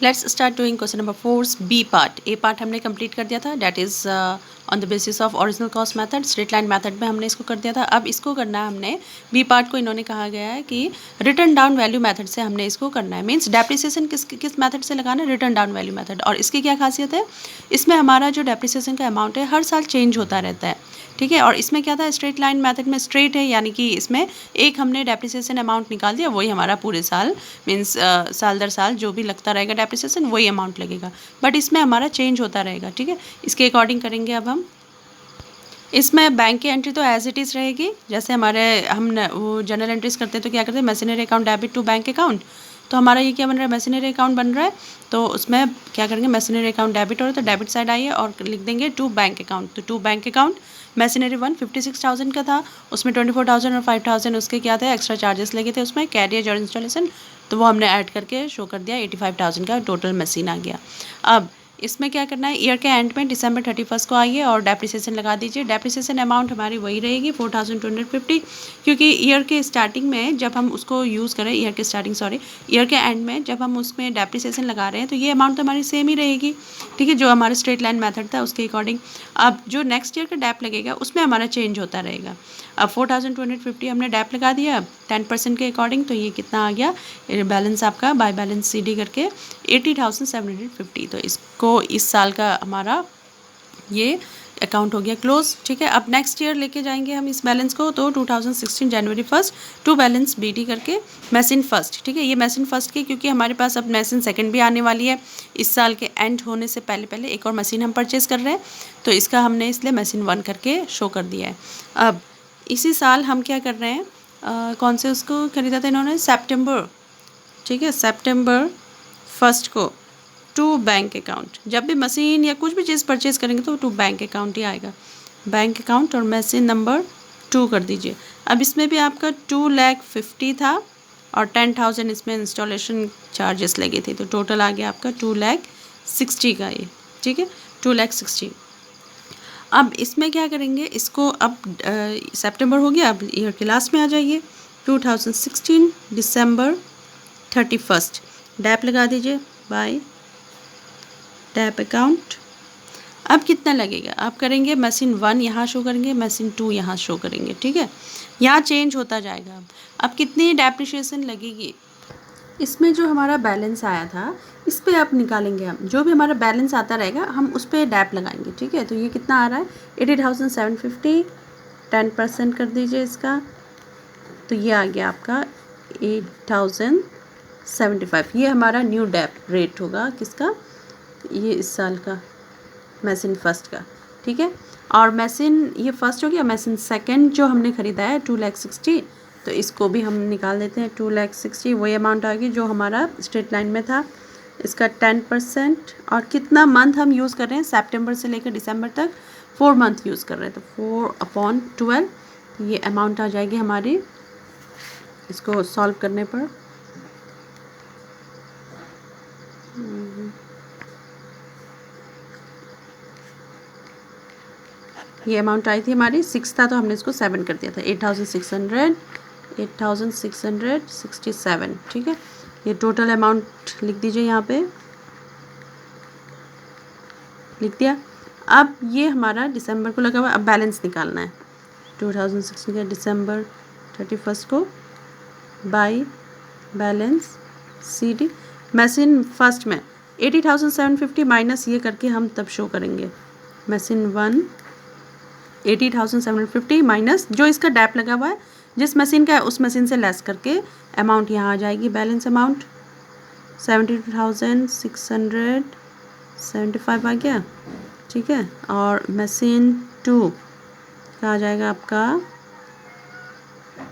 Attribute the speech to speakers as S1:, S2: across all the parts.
S1: Let's start doing question number 4 B part. A part हमने complete कर दिया था, that is on the basis of original cost method, straight line method में हमने इसको कर दिया था। अब इसको करना है हमने, बी पार्ट को इन्होंने कहा गया है कि रिटर्न डाउन वैल्यू मेथड से हमने इसको करना है। मीन्स डेप्रिसिएशन किस मेथड से लगाना है, रिटर्न डाउन वैल्यू मेथड। और इसकी क्या खासियत है, इसमें हमारा जो डेप्रिसिएशन का अमाउंट है हर साल चेंज होता रहता है, ठीक है। और इसमें क्या था, स्ट्रेट लाइन मेथड में स्ट्रेट है, यानी कि इसमें एक हमने डेप्रिसिएशन अमाउंट निकाल दिया, वही हमारा पूरे साल मीन्स साल दर साल जो भी लगता रहेगा डेप्रिसिएशन वही अमाउंट लगेगा। बट इसमें हमारा चेंज होता रहेगा, ठीक है। इसके अकॉर्डिंग करेंगे अब हम। इसमें बैंक की एंट्री तो एज इट इज़ रहेगी, जैसे हमारे वो जनरल एंट्रीज करते हैं तो क्या करते हैं, machinery account debit to bank account. तो हमारा ये क्या बन रहा है, मशीनरी अकाउंट बन रहा है। तो उसमें क्या करेंगे, मशीनरी अकाउंट डेबिट हो रहा है तो डेबिट साइड आइए और लिख देंगे टू बैंक अकाउंट। तो टू बैंक अकाउंट मशीनरी 56,000 का था, उसमें 24,000 और 5,000 उसके क्या थे, एक्स्ट्रा चार्जेस लगे थे उसमें, कैरियर और इंस्टॉलेशन। तो वो हमने ऐड करके शो कर दिया, 85,000 का टोटल मशीन आ गया। अब इसमें क्या करना है, ईयर के एंड में डिसंबर 31 को आइए और डेप्रिसिएशन लगा दीजिए। डेप्रिसिएशन अमाउंट हमारी वही रहेगी 4,250, क्योंकि ईयर के स्टार्टिंग में जब हम उसको यूज़ करें, ईयर के एंड में जब हम उसमें डेप्रिसिएशन लगा रहे हैं तो ये अमाउंट तो हमारी सेम ही रहेगी, ठीक है, जो हमारा स्ट्रेट लाइन मेथड था उसके अकॉर्डिंग। अब जो नेक्स्ट ईयर का डेप लगेगा उसमें हमारा चेंज होता रहेगा। अब 4,250 हमने डेप लगा दिया 10% के अकॉर्डिंग, तो ये कितना आ गया, बैलेंस आपका बाय बैलेंस CD करके 80,750। तो इसको इस साल का हमारा ये अकाउंट हो गया क्लोज, ठीक है। अब नेक्स्ट ईयर लेके जाएंगे हम इस बैलेंस को, तो 2016 जनवरी 1 टू बैलेंस BD करके मशीन फर्स्ट, ठीक है। ये मशीन फर्स्ट की, क्योंकि हमारे पास अब मशीन सेकंड भी आने वाली है इस साल के एंड होने से पहले पहले एक और मशीन हम परचेज कर रहे हैं, तो इसका हमने इसलिए मशीन 1 करके शो कर दिया है। अब इसी साल हम क्या कर रहे हैं, कौन से उसको खरीदा था इन्होंने, सेप्टेम्बर, ठीक है, सेप्टेम्बर 1 को टू बैंक अकाउंट। जब भी मशीन या कुछ भी चीज़ परचेज करेंगे तो टू बैंक अकाउंट ही आएगा, बैंक अकाउंट और मशीन नंबर 2 कर दीजिए। अब इसमें भी आपका 2,50,000 था और 10,000 इसमें इंस्टॉलेशन चार्जेस लगे थे, तो टोटल आ गया आपका 2,60,000 का ये, ठीक है, 2,60,000। अब इसमें क्या करेंगे, इसको अब सितंबर हो गया, अब ईयर के लास्ट में आ जाइए, 2016 दिसंबर 31 डैप लगा दीजिए बाय टैप अकाउंट। अब कितना लगेगा, आप करेंगे मशीन 1 यहाँ शो करेंगे, मशीन 2 यहाँ शो करेंगे, ठीक है, यहाँ चेंज होता जाएगा। अब कितनी डेप्रिशिएशन लगेगी, इसमें जो हमारा बैलेंस आया था इस पर आप निकालेंगे, हम जो भी हमारा बैलेंस आता रहेगा हम उस पर डैप लगाएंगे, ठीक है। तो ये कितना आ रहा है, 80,750, 10% कर दीजिए इसका, तो ये आ गया आपका 8,075। ये हमारा न्यू डैप रेट होगा किसका, ये इस साल का मशीन फर्स्ट का, ठीक है। और मशीन ये फर्स्ट हो गया, मशीन सेकंड जो हमने ख़रीदा है 2,60,000, तो इसको भी हम निकाल देते हैं, 2,60,000 वही अमाउंट आ गई जो हमारा स्ट्रेट लाइन में था, इसका 10%। और कितना मंथ हम यूज़ कर रहे हैं, सितंबर से लेकर दिसंबर तक 4 मंथ यूज़ कर रहे हैं, तो 4/12 ये अमाउंट आ जाएगी हमारी, इसको सॉल्व करने पर ये अमाउंट आई थी हमारी 6 था, तो हमने इसको 7 कर दिया था, 8,667, ठीक है। ये टोटल अमाउंट लिख दीजिए, यहाँ पे लिख दिया। अब ये हमारा दिसंबर को लगा हुआ, अब बैलेंस निकालना है, 2016 का दिसंबर 31 को by balance CD machine first में 80,750 माइनस ये करके हम तब शो करेंगे, मशीन 1 80,750 माइनस जो इसका डैप लगा हुआ है, जिस मशीन का है उस मशीन से लेस करके अमाउंट यहाँ आ जाएगी, बैलेंस अमाउंट 72,675 आ गया, ठीक है। और मशीन 2 का आ जाएगा आपका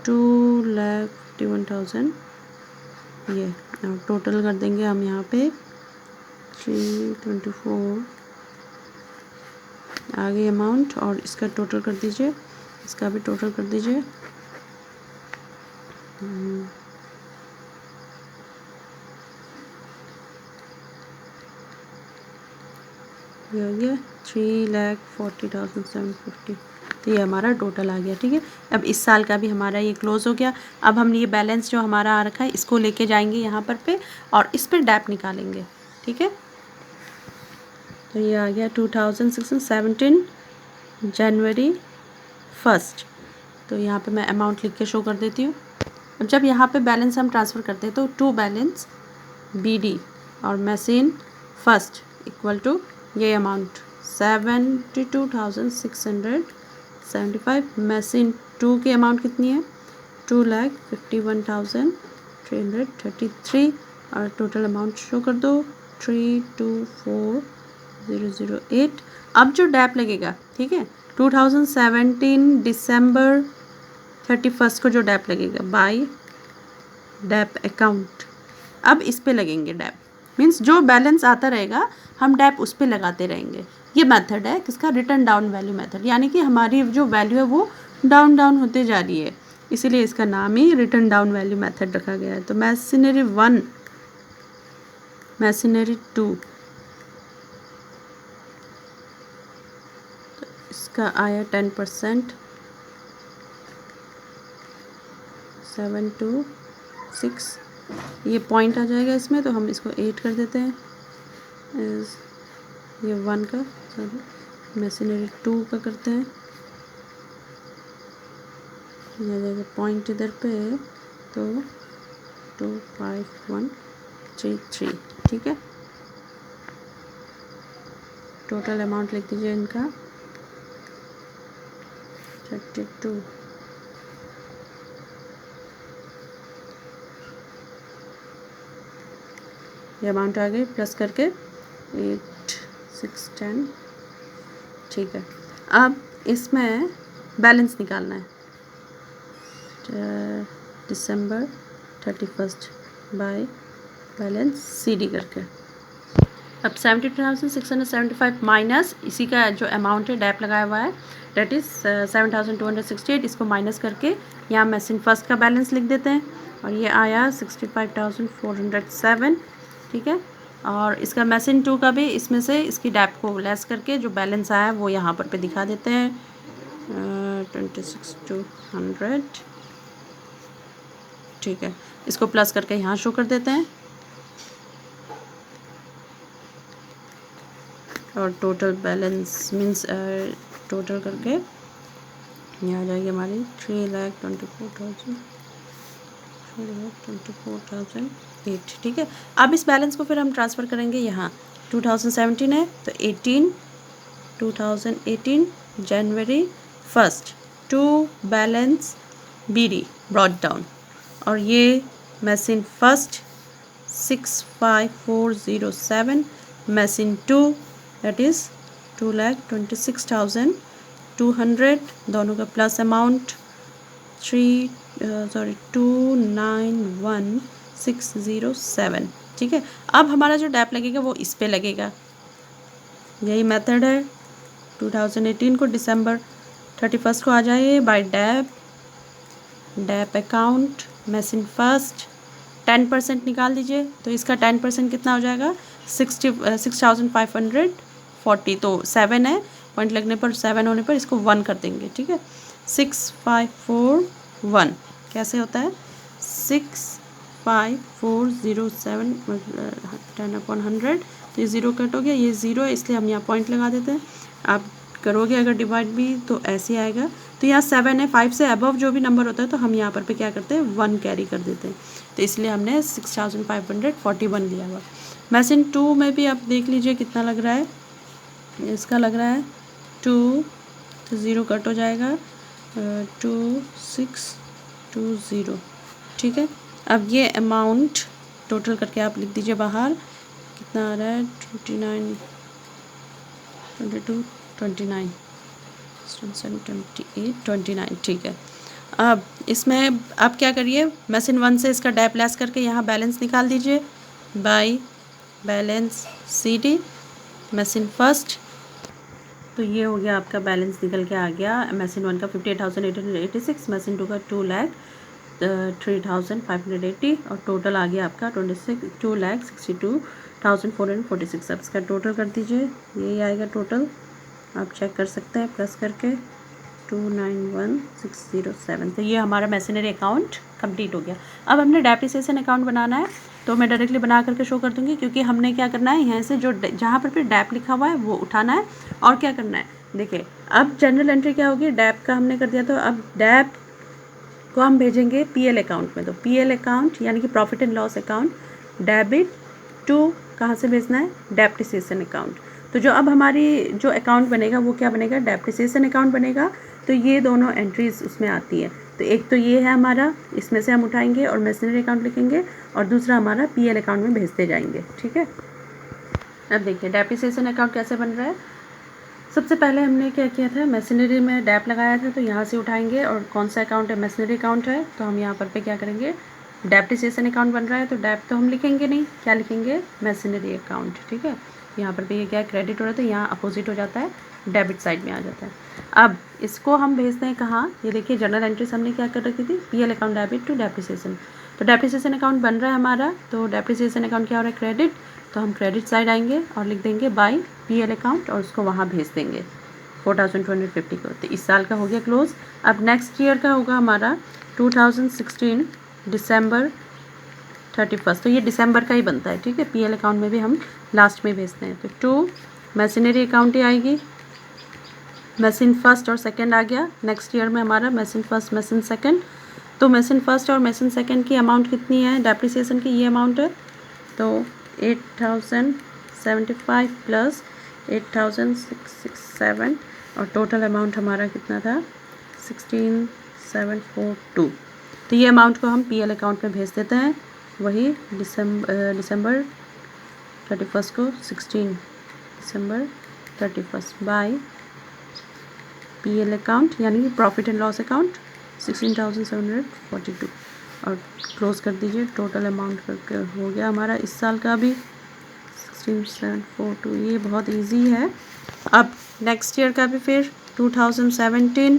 S1: 2,51,000, ये टोटल कर देंगे हम यहाँ पे 324 आ गई अमाउंट, और इसका टोटल कर दीजिए, इसका भी टोटल कर दीजिए, ये हो गया 3,40,750, तो ये हमारा टोटल आ गया, ठीक है। अब इस साल का भी हमारा ये क्लोज हो गया। अब हम ये बैलेंस जो हमारा आ रखा है इसको लेके जाएंगे यहाँ पर पे और इस पर डैप निकालेंगे, ठीक है। तो ये आ गया 2617 जनवरी 1। तो यहाँ पे मैं अमाउंट लिख के शो कर देती हूँ। और जब यहाँ पे बैलेंस हम ट्रांसफ़र करते हैं तो टू बैलेंस BD और मशीन फर्स्ट इक्वल टू ये अमाउंट 72,675। मशीन 2 की अमाउंट कितनी है 2,51,333 और टोटल अमाउंट शो कर दो 324,008। अब जो डैप लगेगा, ठीक है, 2017 दिसंबर 31 को जो डैप लगेगा बाय डैप अकाउंट, अब इस पे लगेंगे डैप। मीन्स जो बैलेंस आता रहेगा हम डैप उस पे लगाते रहेंगे। ये मेथड है किसका, रिटर्न डाउन वैल्यू मेथड, यानी कि हमारी जो वैल्यू है वो डाउन डाउन होते जा रही है, इसीलिए इसका नाम ही रिटर्न डाउन वैल्यू मेथड रखा गया है। तो मशीनरी 1, मशीनरी 2, तो इसका आया 10%, 726, ये पॉइंट आ जाएगा इसमें, तो हम इसको 8 कर देते हैं। ये 1 का, सॉरी मशीनरी 2 का करते हैं, ये आ जाएगा पॉइंट इधर पे, तो 25133, ठीक है। टोटल अमाउंट लिख दीजिए इनका 32, ये अमाउंट आ गई प्लस करके 8610, ठीक है। अब इसमें बैलेंस निकालना है दिसंबर 31 बाय बैलेंस CD करके। अब 72,675 माइनस इसी का जो अमाउंट है डैप लगाया हुआ है डेट इज़ 7,268, इसको माइनस करके यहाँ मशीन फर्स्ट का बैलेंस लिख देते हैं और ये आया 65,407, ठीक है। और इसका मशीन 2 का भी इसमें से इसकी डैप को लेस करके जो बैलेंस आया वो यहाँ पर पे दिखा देते हैं 26,200, ठीक है। इसको प्लस करके यहाँ शो कर देते हैं और टोटल बैलेंस मीन्स टोटल करके ये आ जाएगी हमारी 3,24,008, ठीक है। अब इस बैलेंस को फिर हम ट्रांसफ़र करेंगे यहाँ 2017 है तो 2018 जनवरी 1 to balance BD brought down, और ये machine first 65,407, machine 2 that is 2,26,200, दोनों का प्लस अमाउंट 291,607, ठीक है। अब हमारा जो डैप लगेगा वो इस पे लगेगा, यही मेथड है। 2018 को दिसंबर 31 को आ जाए by dep account machine first 10% निकाल दीजिए, तो इसका 10% कितना हो जाएगा 6,540, तो 7 है, पॉइंट लगने पर 7 होने पर इसको 1 कर देंगे, ठीक है। 6541 कैसे होता है 65,407 10/100, तो ये 0 कट हो गया, ये 0 है इसलिए हम यहाँ पॉइंट लगा देते हैं। आप करोगे अगर डिवाइड भी तो ऐसे ही आएगा, तो यहाँ 7 है, 5 से अबव जो भी नंबर होता है तो हम यहाँ पर पे क्या करते हैं 1 कैरी कर देते हैं, तो इसलिए हमने 6,541 लिया हुआ। मशीन 2 में भी आप देख लीजिए कितना लग रहा है, इसका लग रहा है 2, तो 0 कट हो जाएगा 2620, ठीक है। अब ये अमाउंट टोटल करके आप लिख दीजिए बाहर कितना आ रहा है 29, 22, 29, 28, 29, ठीक है। अब इसमें आप क्या करिए मशीन 1 से इसका डैप लेस करके यहाँ बैलेंस निकाल दीजिए by balance CD machine first, तो ये हो गया आपका बैलेंस निकल के आ गया। मशीन 1 का 58,886, मशीन 2 का 2,03,580 और टोटल आ गया आपका 2,62,446। अब इसका टोटल कर दीजिए, यही आएगा टोटल, आप चेक कर सकते हैं प्लस करके 291,607। तो ये हमारा मशीनरी अकाउंट कंप्लीट हो गया। अब हमने डेप्रिसिएशन अकाउंट बनाना है, तो मैं डायरेक्टली बना करके शो कर दूँगी, क्योंकि हमने क्या करना है, यहाँ से जो जहाँ पर डैप लिखा हुआ है वो उठाना है और क्या करना है, देखिए अब जनरल एंट्री क्या होगी, डैप का हमने कर दिया, तो अब डैप को हम भेजेंगे पीएल अकाउंट में। तो पीएल अकाउंट यानी कि profit and loss account, debit to कहाँ से भेजना है, डेप्रिसिएशन अकाउंट। तो जो अब हमारी जो अकाउंट बनेगा वो क्या बनेगा, डेप्रिसिएशन अकाउंट बनेगा। तो ये दोनों एंट्रीज उसमें आती है। तो एक तो ये है हमारा, इसमें से हम उठाएंगे और मशीनरी अकाउंट लिखेंगे, और दूसरा हमारा पीएल अकाउंट में भेजते जाएंगे, ठीक है। अब देखिए डेप्रिसिएशन अकाउंट कैसे बन रहा है। सबसे पहले हमने क्या किया था, मशीनरी में डैप लगाया था, तो यहाँ से उठाएंगे, और कौन सा अकाउंट है, मशीनरी अकाउंट है, तो हम यहाँ पर पे क्या करेंगे, डेप्रिसिएशन अकाउंट बन रहा है, तो डैप तो हम लिखेंगे नहीं, क्या लिखेंगे, मशीनरी अकाउंट, ठीक है। यहाँ पर पे ये क्या क्रेडिट हो रहा है, तो यहाँ अपोजिट हो जाता है, डेबिट साइड में आ जाता है। अब इसको हम भेजते हैं कहाँ, ये देखिए जनरल एंट्रीज हमने क्या कर रखी थी, PL account debit to depreciation. तो डेप्रिसिएशन अकाउंट बन रहा है हमारा, तो डेप्रिसिएशन अकाउंट क्या हो रहा है, क्रेडिट, तो हम क्रेडिट साइड आएंगे और लिख देंगे बाय पीएल अकाउंट, और उसको वहाँ भेज देंगे 4250 को। तो इस साल का हो गया क्लोज। अब नेक्स्ट ईयर का होगा हमारा 2016 दिसंबर 31, तो ये दिसंबर का ही बनता है, ठीक है। पीएल अकाउंट में भी हम लास्ट में भेजते हैं। तो टू मशीनरी अकाउंट ही आएगी, मशीन फर्स्ट और सेकंड आ गया। नेक्स्ट ईयर में हमारा मशीन फर्स्ट मशीन सेकंड, तो मशीन फर्स्ट और मशीन सेकंड की अमाउंट कितनी है, डेप्रिसिएशन की ये अमाउंट है, तो 8075 प्लस 8667, और टोटल अमाउंट हमारा कितना था, 16742। तो ये अमाउंट को हम पीएल अकाउंट में भेज देते हैं, वही दिसंबर 31 को, 16 दिसंबर 31 बाय पीएल अकाउंट यानी कि प्रॉफिट एंड लॉस अकाउंट 16742, और क्लोज कर दीजिए। टोटल अमाउंट करके हो गया हमारा इस साल का भी 16742। ये बहुत इजी है। अब नेक्स्ट ईयर का भी फिर 2017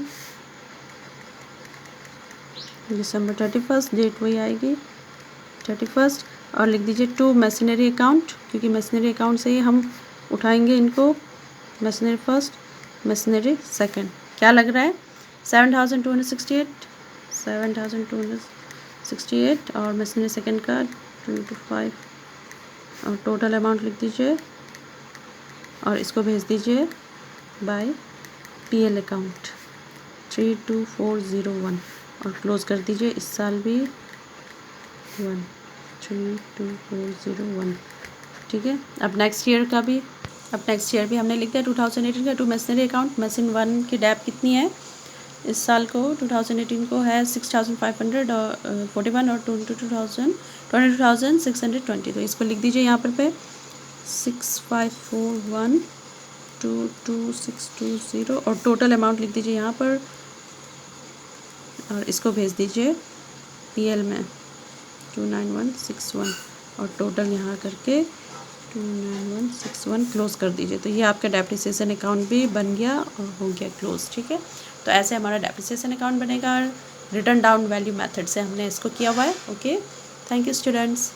S1: दिसंबर 31, डेट वही आएगी 31, और लिख दीजिए टू मशीनरी अकाउंट, क्योंकि मशीनरी अकाउंट से ही हम उठाएंगे इनको, मशीनरी फर्स्ट मशीनरी सेकंड। क्या लग रहा है, 7268 और मशीनरी सेकंड का 25, और टोटल अमाउंट लिख दीजिए और इसको भेज दीजिए बाय पीएल अकाउंट 32401, और क्लोज कर दीजिए। इस साल भी 32401, ठीक है। अब नेक्स्ट ईयर भी हमने लिख दिया 2018 का टू मशीनरी अकाउंट। मशीन 1 की डैप कितनी है इस साल को, 2018 को है 6541 और 22,620, तो इसको लिख दीजिए यहाँ पर पे 6541222620, और टोटल अमाउंट लिख दीजिए यहाँ पर, और इसको भेज दीजिए पीएल में 29161, और टोटल यहाँ करके 29161 क्लोज कर दीजिए। तो ये आपका डेप्रिसिएशन अकाउंट भी बन गया और हो गया क्लोज, ठीक है। तो ऐसे हमारा डेप्रिसिएशन अकाउंट बनेगा, रिटर्न डाउन वैल्यू मेथड से हमने इसको किया हुआ है। Okay, thank you students.